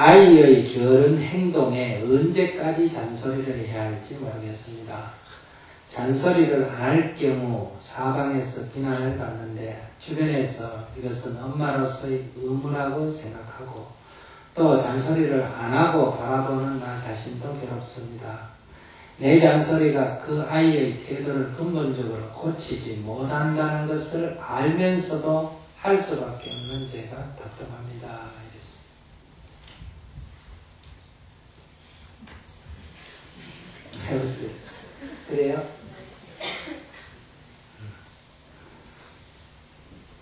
아이의 게으른 행동에 언제까지 잔소리를 해야 할지 모르겠습니다. 잔소리를 안 할 경우 사방에서 비난을 받는데 주변에서 이것은 엄마로서의 의무라고 생각하고 또 잔소리를 안 하고 바라보는 나 자신도 괴롭습니다. 내 잔소리가 그 아이의 태도를 근본적으로 고치지 못한다는 것을 알면서도 할 수밖에 없는 제가 답답합니다. 해보세요. 그래요?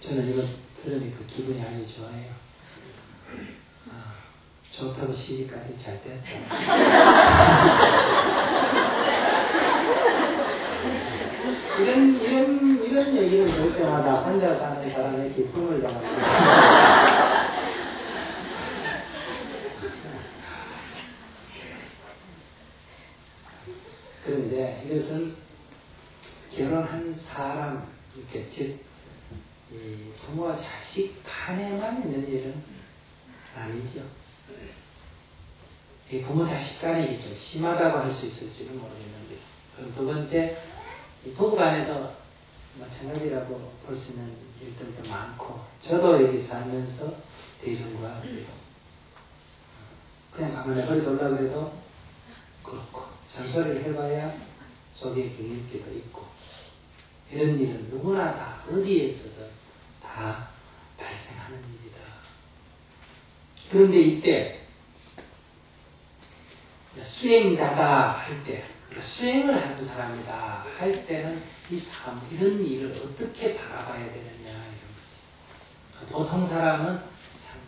저는 이거 들으니까 기분이 아주 좋아요. 좋다고 시기까지 잘 됐다. 이런 얘기를 볼 때마다 혼자 사는 사람의 기쁨을 당합니다. 그런데 이것은 결혼한 사람, 이렇게 즉 부모와 자식 간에만 있는 일은 아니죠. 이 부모 자식 간이 좀 심하다고 할 수 있을지는 모르겠는데, 그럼 두 번째, 이 부부 간에도 마찬가지라고 볼 수 있는 일들도 많고, 저도 여기 살면서 대중과 그냥 가만히 허리 돌라 그래도 그렇고, 잔소리를 해봐야 속에 경일기도 있고, 이런 일은 누구나 다 어디에서든 다 발생하는 일이다. 그런데 이때 수행자가 할 때, 수행을 하는 사람이다 할 때는 이 삶, 이런 일을 어떻게 바라봐야 되느냐. 보통 사람은 참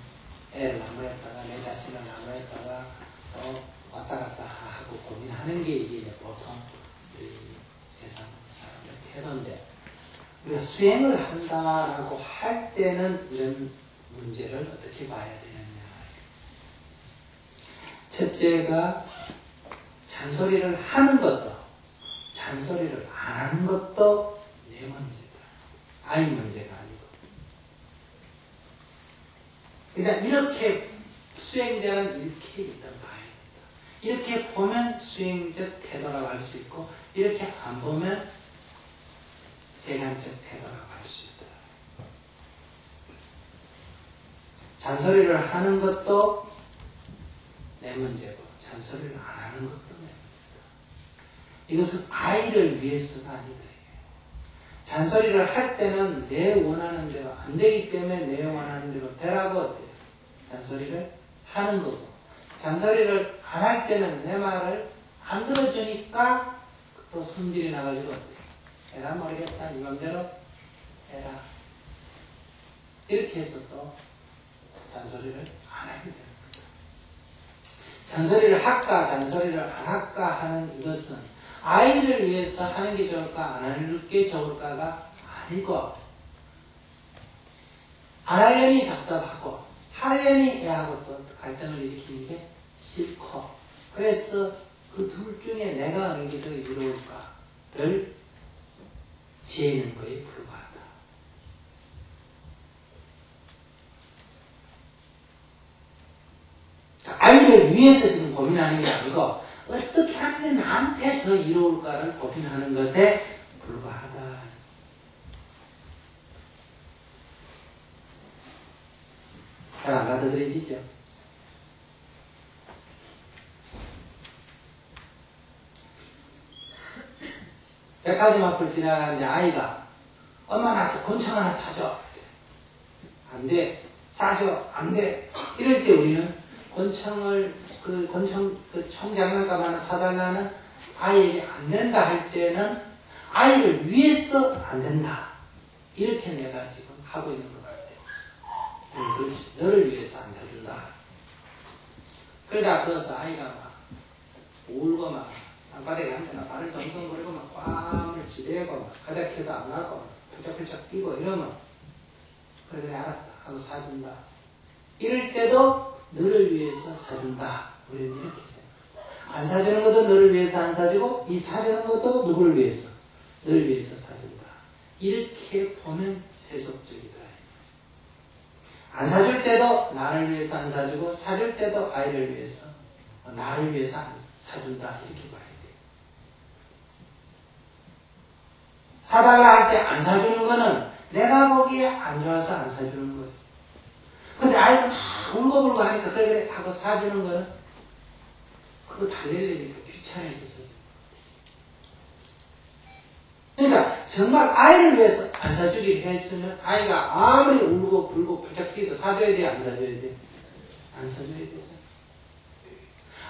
애를 나무했다가 내 자신을 나무했다가 또 왔다 갔다 하고 고민하는 게 이게 보통 세상 사람들 태도인데, 우리가 수행을 한다라고 할 때는 이런 문제를 어떻게 봐야 되느냐. 첫째가 잔소리를 하는 것도 잔소리를 안 하는 것도 내 문제다. 아이 문제가 아니고. 그러니까 이렇게 수행자는 이렇게 일단 봐야 된다. 이렇게 보면 수행적 태도라고 할 수 있고, 이렇게 안 보면 세간적 태도라고 할 수 있다. 잔소리를 하는 것도 내 문제고, 잔소리를 안 하는 것도 내 문제다. 이것은 아이를 위해서가 아니다. 잔소리를 할 때는 내 원하는 대로 안 되기 때문에 내 원하는 대로 되라고 어때요? 잔소리를 하는 거고, 잔소리를 안 할 때는 내 말을 안 들어주니까 또 성질이 나가지고 어때요? 에라 모르겠다, 이 맘대로 해라. 이렇게 해서 또 잔소리를 안 하게 됩니다. 잔소리를 할까 잔소리를 안 할까 하는 이것은 아이를 위해서 하는 게 좋을까 안 하는 게 좋을까가 아니고, 안 하려니 답답하고 하려니 애하고 또 갈등을 일으키는 게 싫고, 그래서 그 둘 중에 내가 어느 게 더 이로울까를 지혜는 거에 불과하다. 아이를 위해서 지금 고민하는 게 아니고 어떻게 하면 나한테 더 이로울까를 고민하는 것에 불과하다. 잘 안 받아들여지죠? 백화점 앞을 지나가는데 아이가 엄마 나서 곤충 하나 사줘. 안 돼. 사줘. 안 돼. 이럴 때 우리는 곤충 총장난감 하나 사달라는 아이에게 안 된다 할 때는 아이를 위해서 안 된다. 이렇게 내가 지금 하고 있는 것 같아요. 그렇지. 너를 위해서 안 사준다. 그러다 그래서 아이가 막 울고 막 땅바닥에 앉아나 발을 덩덩거리고 막 뺨을 지대고 막 가닥해도 안 가고 펄쩍펄쩍 뛰고 이러면 그래 알았다 하고 사준다. 이럴 때도 너를 위해서 사준다. 우리는 이렇게 생각합니다. 안 사주는 것도 너를 위해서 안 사주고, 이 사주는 것도 누구를 위해서? 너를 위해서 사준다. 이렇게 보면 세속적이다. 안 사줄 때도 나를 위해서 안 사주고 사줄 때도 아이를 위해서 나를 위해서 안 사준다 이렇게 봐야 돼요. 사달라 할 때 안 사주는 거는 내가 보기에 안 좋아서 안 사주는 거예요. 근데 아이가 막 울고불고 하니까 그래 하고 사주는 거는 그거 달래려니까 귀찮아서. 그러니까 정말 아이를 위해서 안 사주기로 했으면 아이가 아무리 울고 불고 팔짝 뛰도 사줘야 돼, 안 사줘야 돼? 안 사줘야 돼.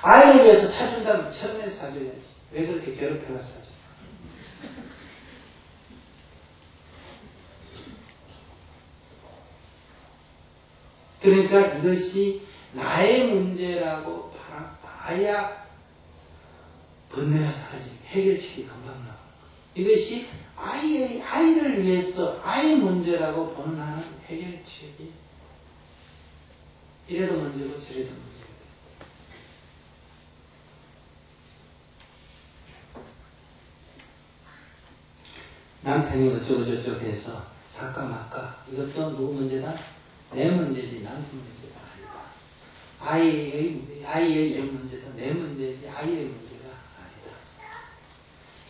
아이를 위해서 사준다면 처음에 사줘야지. 왜 그렇게 괴롭혀서 사줘? 그러니까 이것이 나의 문제라고 봐야 번뇌가 사라지고 해결책이 금방 나와요. 이것이 아이를 위해서 아이 문제라고 보는 하는 해결책이 이래도 문제고 저래도 문제고. 남편이 어쩌고 저쩌고 해서 사까마까 이것도 누구 문제다? 내 문제지 남편 문제가 아니다. 아이의 문제도 내 문제지 아이의 문제가 아니다.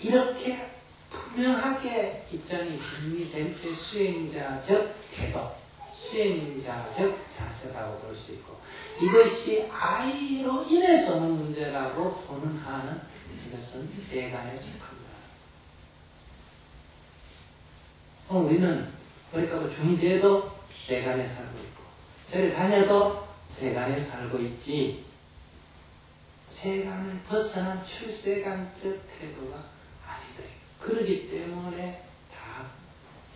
이렇게 분명하게 입장이 정리된 게 수행자적 태도, 수행자적 자세라고 볼 수 있고 이것이 아이로 인해서 오는 문제라고 보는 한은 이것은 세간에 속합니다. 우리는 그러니까 중이 돼도 세간에 살고 있고 저리 다녀도 세간에 살고 있지 세간을 벗어난 출세간적 태도가 아니다. 그러기 때문에 다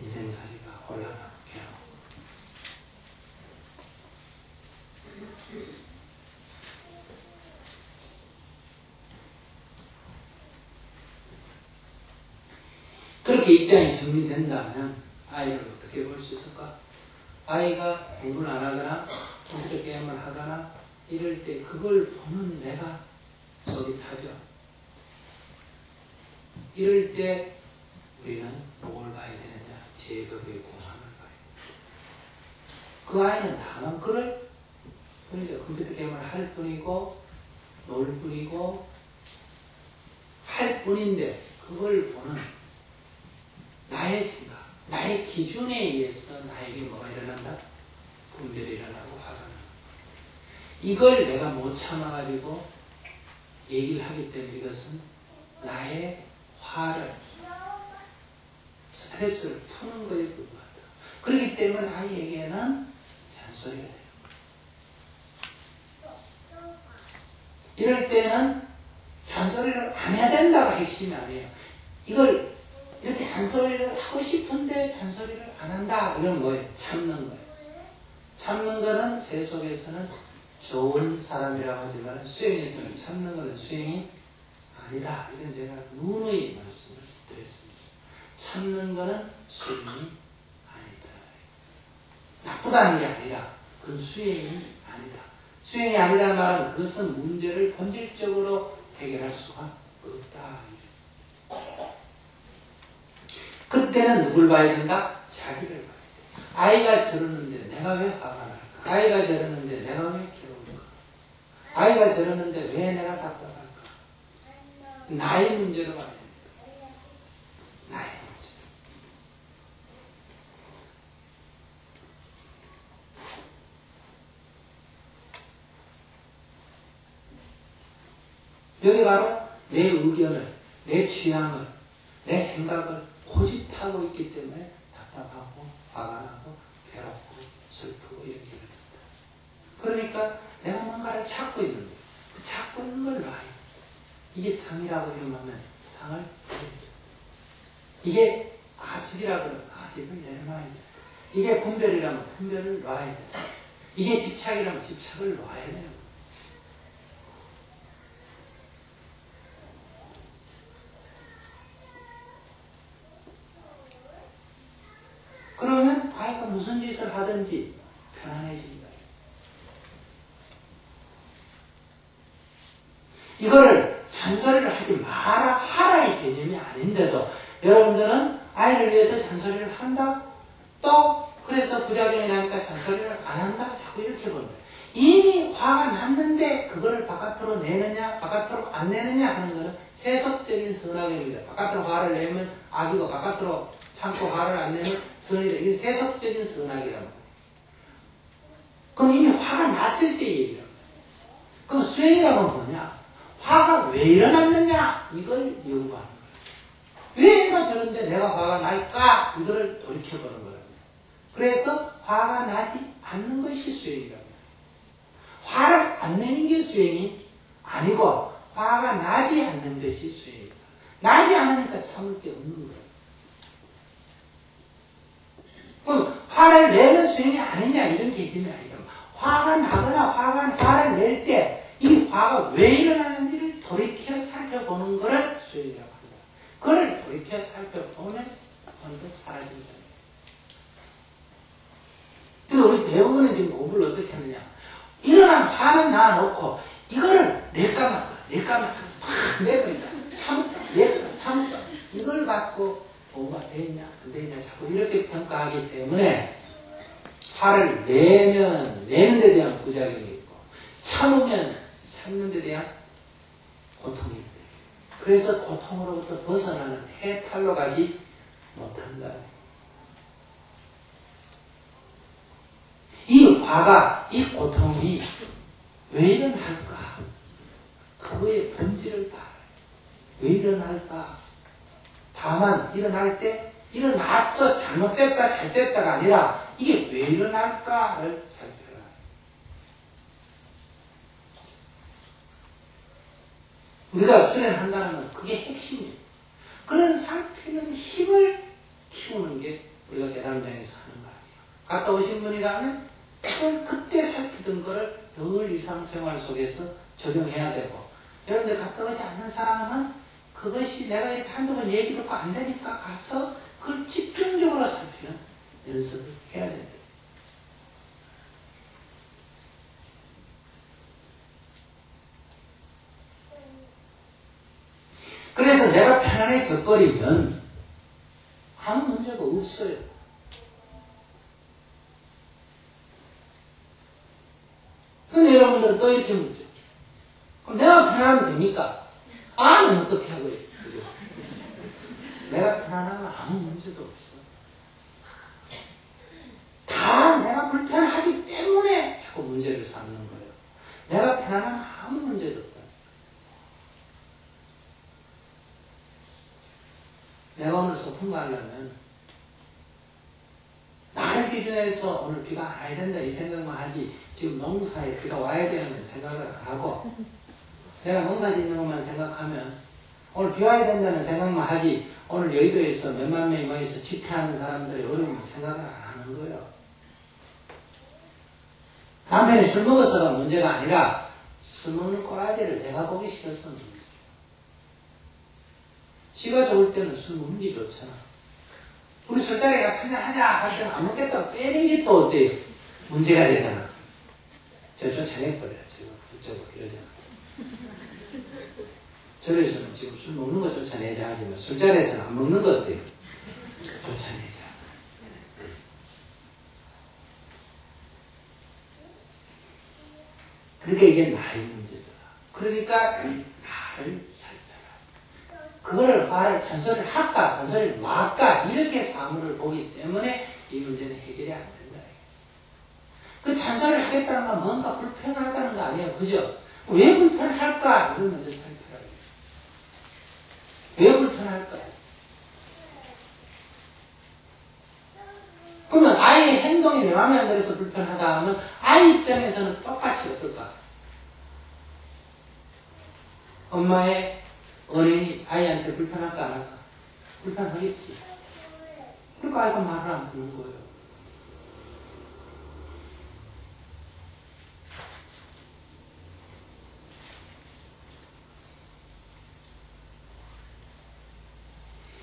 인생살이가 곤란하고 괴로워. 그렇게 입장이 정리된다면 아이를 어떻게 볼 수 있을까? 아이가 공부를 안 하거나 컴퓨터 게임을 하거나 이럴 때 그걸 보는 내가 속이 타죠. 이럴 때 우리는 뭘 봐야 되느냐? 제법의 공함을 봐야 돼. 그 아이는 다만 그걸 컴퓨터 게임을 할 뿐이고 놀 뿐이고 할 뿐인데 그걸 보는 나의 생각, 나의 기준에 의해서 나에게 뭐가 일어난다? 분별이 일어나고 화가 나고 이걸 내가 못 참아가지고 얘기를 하기 때문에 이것은 나의 화를 스트레스를 푸는 거에 불과하다. 그렇기 때문에 아이에게는 잔소리가 돼요. 이럴 때는 잔소리를 안 해야 된다가 핵심이 아니에요. 이걸 이렇게 잔소리를 하고 싶은데 잔소리를 안 한다. 이건 뭐예요? 참는 거예요. 참는 거는 세 속에서는 좋은 사람이라고 하지만 수행에서는 참는 거는 수행이 아니다. 이건 제가 누누이 말씀을 드렸습니다. 참는 거는 수행이 아니다. 나쁘다는 게 아니라 그건 수행이 아니다. 수행이 아니다는 말은 그것은 문제를 본질적으로 해결할 수가 없다. 그때는 누굴 봐야 된다? 자기를 봐야 돼. 아이가 저러는데 내가 왜 화가 날까? 아이가 저러는데 내가 왜 괴로울까? 아이가 저러는데 왜 내가 답답할까? 나의 문제로 봐야 된다. 나의 문제. 여기 바로 내 의견을, 내 취향을, 내 생각을 고집하고 있기 때문에 답답하고 화가 나고 괴롭고 슬프고 이렇게 됩니다. 그러니까 내가 뭔가를 찾고 있는데 그 찾고 있는 걸 놔야 돼. 이게 상이라고 이름하면 상을 내려줘. 이게 아집이라고 하면 아집을 내려놔야 돼. 이게 분별이라면 분별을 놔야 돼. 이게 집착이라면 집착을 놔야 돼요. 그러면 아이가 무슨 짓을 하든지 편안해진다. 이거를 잔소리를 하지 마라, 하라 이 개념이 아닌데도 여러분들은 아이를 위해서 잔소리를 한다? 또 그래서 부작용이 나니까 잔소리를 안 한다? 자꾸 이렇게 본다. 이미 화가 났는데 그거를 바깥으로 내느냐 바깥으로 안 내느냐 하는 것은 세속적인 선악입니다. 바깥으로 화를 내면 악이고 바깥으로 참고 화를 안 내면 선이다. 이게 세속적인 선악이란 말이에요. 그럼 이미 화가 났을 때 얘기를 합니다. 그럼 수행이라고 뭐냐? 화가 왜 일어났느냐? 이걸 연구하는 거예요. 왜 얘가 저런데 내가 화가 날까? 이거를 돌이켜보는 거예요. 그래서 화가 나지 않는 것이 수행이라고 해요. 화를 안 내는 게 수행이 아니고 화가 나지 않는 것이 수행이다. 나지 않으니까 참을 게 없는 거예요. 그럼 화를 내는 수행이 아니냐 이런 개념이 아니라 화가 나거나 화를 낼 때 이 화가 왜 일어나는지를 돌이켜 살펴보는 것을 수행이라고 합니다. 그걸 돌이켜 살펴보면 어느덧 사라진다. 그래서 우리 대부분은 지금 공부를 어떻게 하느냐. 일어난 화는 놔놓고 이거를 낼까 막 내버리니까 참다 이걸 갖고 뭐가 되냐 안 되냐 자꾸 이렇게 평가하기 때문에 화를 내면 내는 데 대한 부작용이 있고 참으면 참는 데 대한 고통이 있다. 그래서 고통으로부터 벗어나는 해탈로 가지 못한다. 이 화가, 이 고통이 왜 일어날까? 그거의 본질을 봐요. 왜 일어날까? 다만 일어날 때 일어났어 잘못됐다 잘됐다가 아니라 이게 왜 일어날까를 살펴라. 우리가 수련한다는 건 그게 핵심이에요. 그런 살피는 힘을 키우는 게 우리가 계단장에서 하는 거 아니에요. 갔다 오신 분이라면 그때 살피던 거를 늘 일상생활 속에서 적용해야 되고, 여러분들 갔다 오지 않는 사람은 그것이 내가 이렇게 한두 번 얘기 듣고 안 되니까 가서 그걸 집중적으로 살피는 연습을 해야 된다. 그래서 내가 편안해져버리면 아무 문제가 없어요. 근데 여러분들은 또 이렇게 묻죠. 그럼 내가 편안하면 됩니까? 아는 어떻게 하고요? 내가 편안하면 아무 문제도 없어. 다 내가 불편하기 때문에 자꾸 문제를 삼는 거예요. 내가 편안하면 아무 문제도 없다. 내가 오늘 소풍 가려면 나를 기준해서 오늘 비가 안 와야 된다 이 생각만 하지 지금 농사에 비가 와야 되는 생각을 안 하고 내가 농사 짓는 것만 생각하면 오늘 비 와야 된다는 생각만 하지 오늘 여의도에서 몇만 명이 모여서 집회하는 사람들의 어려움을 생각을 안 하는 거예요. 남편이 술 먹어서가 문제가 아니라 술 먹는 꼬라지를 내가 보기 싫어서 문제예요. 지가 좋을 때는 술 먹는 게 좋잖아. 우리 술자리에 가서 한잔 하자 할 때는 안 먹겠다고 빼는 게 또 어때? 문제가 되잖아. 저 쫓아내버려요. 지금 그쪽으로 이러잖아. 저에서는 지금 술 먹는 거 쫓아내자 하지만 술자리에서는 안 먹는 거 어때요? 쫓아내자. 그러니까 이게 나의 문제더라. 그러니까 나를 살펴라. 그거를 화를 잔소리를 할까 잔소리를 말까 이렇게 사물을 보기 때문에 이 문제는 해결이 안 된다. 그 잔소리를 하겠다는 건 뭔가 불편하다는 거 아니에요. 그죠? 왜 불편할까? 이걸 먼저 살펴라. 왜 불편할까? 그러면 아이의 행동이 내 마음에 안 들어서 불편하다 하면 아이 입장에서는 똑같이 어떨까? 엄마의 어린이 아이한테 불편할까 안 할까? 불편하겠지. 그러니까 아이가 말을 안 듣는 거예요.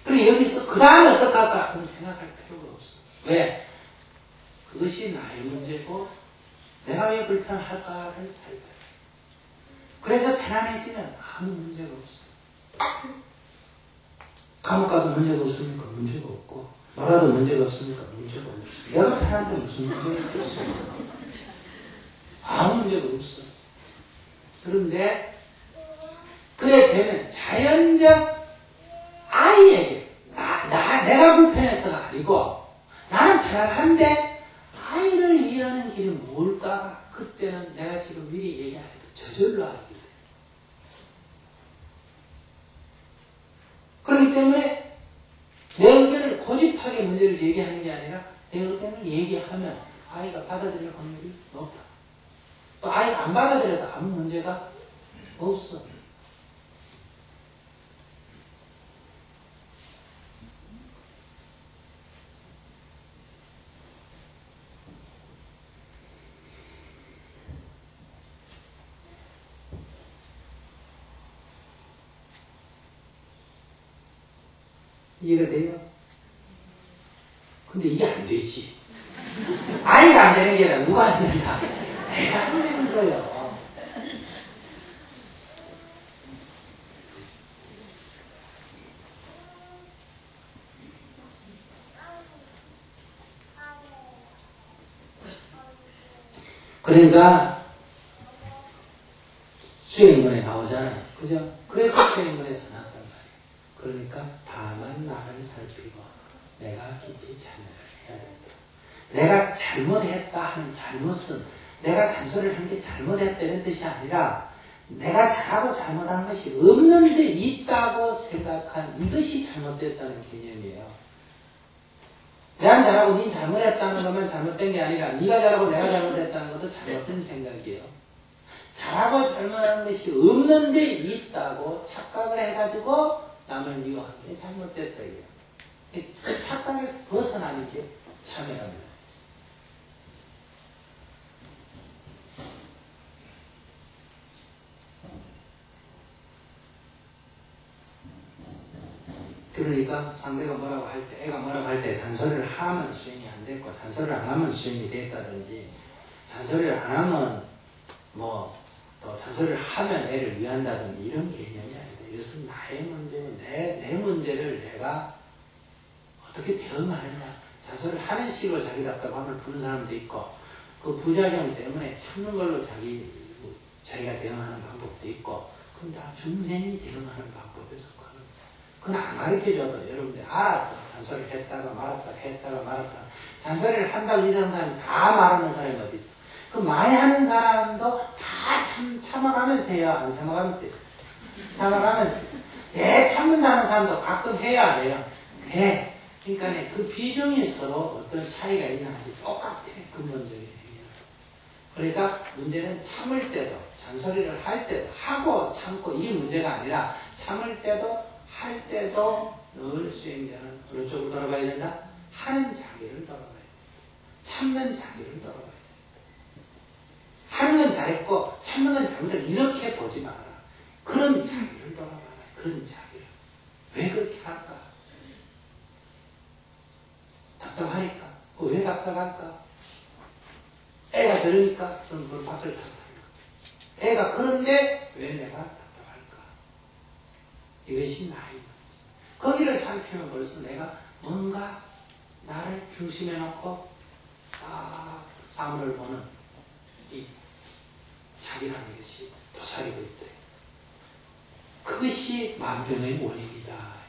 그리고 여기서 그 다음에 어떡할까? 그럼 생각할 필요가 없어. 왜? 그것이 나의 문제고 내가 왜 불편할까를 살펴요. 그래서 편안해지면 아무 문제가 없어. 감옥 가도 문제가 없으니까 문제가 없고 놀아도 문제가 없으니까 문제가 없어. 내가 편한데 무슨 문제가 있겠어? 아무 문제가 없어. 그런데 그래 되면 자연적 아이에게 내가 불편해서가 아니고 나는 편안한데 아이를 이해하는 길이 뭘까? 그때는 내가 지금 미리 얘기 안 해도 저절로 알게 돼. 그렇기 때문에 내 의견을 고집하게 문제를 제기하는 게 아니라 내 의견을 얘기하면 아이가 받아들일 확률이 높다. 또 아이가 안 받아들여도 아무 문제가 없어. 이해가 돼요? 근데 이게 안 되지. 아이가 안 되는 게 아니라 누가 안 된다? 내가 안 되는 거예요. 그러니까 수행문에 나오잖아요. 그죠? 그래서 수행문에서 나왔단 말이에요. 그러니까 다만 나를 살피고 내가 깊이 참여를 해야 된다. 내가 잘못했다 하는 잘못은 내가 잔소리를 한 게 잘못했다는 뜻이 아니라 내가 잘하고 잘못한 것이 없는데 있다고 생각한 이것이 잘못됐다는 개념이에요. 내가 잘하고 니 잘못했다는 것만 잘못된 게 아니라 네가 잘하고 내가 잘못했다는 것도 잘못된 생각이에요. 잘하고 잘못한 것이 없는데 있다고 착각을 해가지고 남을 미워한 게 잘못됐다 이게요. 그 착각에서 벗어나는 게 참여랍니다. 그러니까 상대가 뭐라고 할 때, 애가 뭐라고 할 때 잔소리를 하면 수행이 안 됐고 잔소리를 안 하면 수행이 됐다든지 잔소리를 안 하면 또 잔소리를 하면 애를 위한다든지 이런 개념이 아니다. 이것은 나의 문제고 내 문제를 내가 어떻게 대응하느냐. 잔소리를 하는 식으로 자기 답답함을 푸는 사람도 있고 그 부작용 때문에 참는 걸로 자기가 대응하는 방법도 있고 그건 다 중생이 대응하는 방법에서 그건 안 가르쳐줘도 여러분들이 알아서 잔소리를 했다가 말았다 잔소리를 한다고 이런 사람이 다 말하는 사람이 어디 있어. 그 많이 하는 사람도 다 참아가면서 해요. 안 참아가면서 해요. 참아가면서 해요. 참는다는 사람도 가끔 해야 안 해요. 해. 그러니까 그 비중이 서로 어떤 차이가 있나 하지 똑같아. 근본적인 얘기는. 그러니까 문제는 참을 때도 잔소리를 할 때도 하고 참고 이 문제가 아니라 참을 때도 할 때도 늘 수행자는 어느 쪽으로 돌아가야 된다? 하는 자기를 돌아가야 된다. 참는 자기를 돌아가야 된다. 하는 건 잘했고 참는 건 잘못했다. 이렇게 보지 마라. 그런 자기를 돌아가라. 그런 자기를. 왜 그렇게 할까? 답답하니까. 왜 답답할까? 애가 들으니까 그럼 그걸 밖을 답답할까? 애가 그런데 왜 내가 답답할까? 이것이 나의 문제. 거기를 살피면 벌써 내가 뭔가 나를 중심에 놓고 딱 사물을 보는 이 자기라는 것이 도사리고 있대. 그것이 만병의 원인이다.